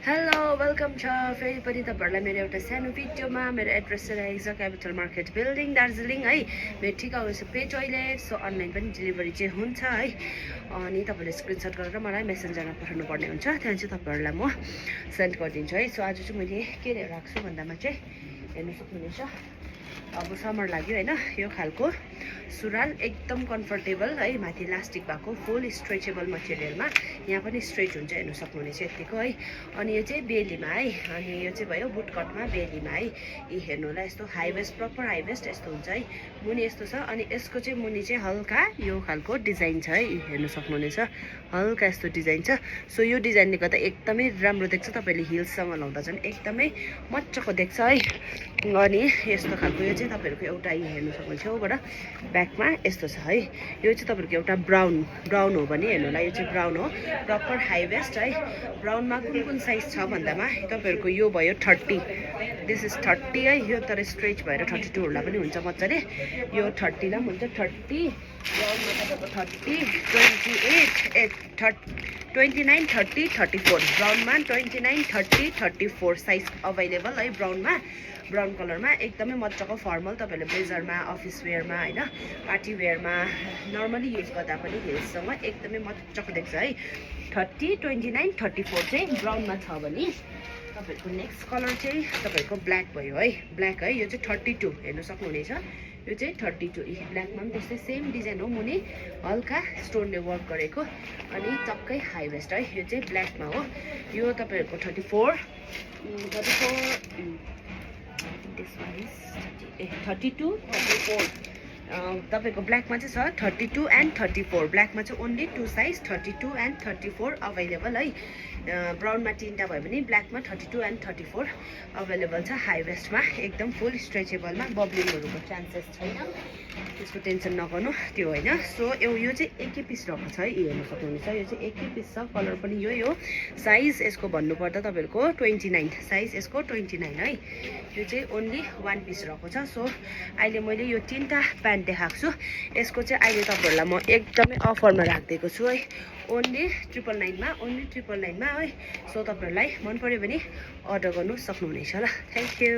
hello welcome छ फेरि पनि तपाईहरुलाई मेरो एउटा सानो भिडियोमा मेरो एड्रेस चाहिँ रहेको छ क्यापिटल मार्केट बिल्डिङ दार्जिलिङ है मेरो ठिक आउँछ पे टोइलेट सो अनलाइन पनि डेलिभरी चाहिँ हुन्छ है अनि तपाईहरुले स्क्रिनशट गरेर मलाई मेसेन्जरमा पठाउनु पर्ने हुन्छ त्यहाँ चाहिँ तपाईहरुलाई म सेन्ड गरिदिन्छु है सो आज चाहिँ मैले के राख्छु भन्दामा चाहिँ हेर्न सक्नुहुनेछ अब समर लाग्यो हैन यो खालको सुराल एकदम कम्फर्टेबल है माथि इलास्टिक भएको फुल स्ट्रेचेबल मटेरियलमा यहाँ पनि स्ट्रेच हुन्छ हेर्न सक्नुहुनेछ यतिको है अनि यो चाहिँ बेलीमा है अनि यो चाहिँ भयो बुट कटमा बेलीमा है यी हेर्नु होला यस्तो high waist proper high waist यस्तो हुन्छ है मुनि यस्तो छ अनि यसको चाहिँ मुनि चाहिँ हल्का यो खालको डिजाइन छ है हेर्न सक्नुहुनेछ हल्का यस्तो डिजाइन छ सो यो डिजाइनले गर्दा एकदमै राम्रो देख्छ तपाईले हिल्ससँग लाउँदा चाहिँ एकदमै मज्जाको देख्छ है अनि यस्तो खालको यो चाहिँ तपाईहरुको एउटा हेर्न सक्नुहुन्छ छेउबाट ब्याकमा यस्तो छ है यो चाहिँ तपाईहरुको एउटा ब्राउन हो भने हेर्नु होला यो चाहिँ ब्राउन हो प्रपर हाई वेस्ट है ब्राउनमा कुन साइज छ भन्दामा तपाईहरुको यो भयो 30 दिस इज 30 है यो तर स्ट्रेच भएर 32 हरूलाई पनि हुन्छ मज्जाले यो 30 ला पनि हुन्छ 30 ब्राउनमा तपाईको 30 29 30 34 ब्राउनमा 29 30 34 साइज अवेलेबल है ब्राउन कलरमा एकदमै मज्जाको फर्मल तपाईले ब्लेजरमा अफिस वेयरमा हैन पार्टी वेयरमा नर्मली युज गर्दा पनि हिल्ससँग एकदमै मज्जाको देख्छ है 30 29 34 चाहिँ ब्राउनमा छ भने तपाईहरुको नेक्स्ट कलर चाहिँ तपाईहरुको ब्ल्याक भयो है ब्ल्याक है यो चाहिँ 32 हेर्न सक्नुहुनेछ यो चाहिँ 32 ब्ल्याकमा पनि त्यस्तै सेम डिजाइन हो मुनि हल्का स्टोनले वर्क गरेको अनि टक्कै हाई वेस्ट है यो चाहिँ ब्ल्याकमा हो यो तपाईहरुको 34 this one is 32 34 तपाईको ब्ल्याकमा चाहिँ छ 32 एन्ड 34 ब्ल्याकमा चाहिँ ओन्ली 2 साइज 32 एन्ड 34 अवेलेबल है ब्राउनमा तीनटा भयो भने ब्ल्याकमा 32 एन्ड 34 अवेलेबल छ हाई वेस्टमा एकदम फुल स्ट्रेचेबलमा बब्लिङहरुको चान्सेस छैन त्यसको टेन्सन नगर्नु त्यो हैन सो यो चाहिँ एकै पिस रहेको छ है हेर्न सक्नुहुन्छ यो चाहिँ एकै पिस छ कलर पनि यही हो साइज यसको भन्नुपर्दा तपाईहरुको 29 साइज यसको 29 है यो चाहिँ ओन्ली 1 पिस रहेको छ सो अहिले मैले यो तीनटा प्यान्ट देखाएको छु यसको चाहिँ अहिले तपाईहरुलाई म एकदमै अफरमा राखिदिएको छु है ओन्ली 999 मा है सो तपाईहरुलाई मन पर्यो भने अर्डर गर्नु सक्नुहुनेछ ल थ्यांक यू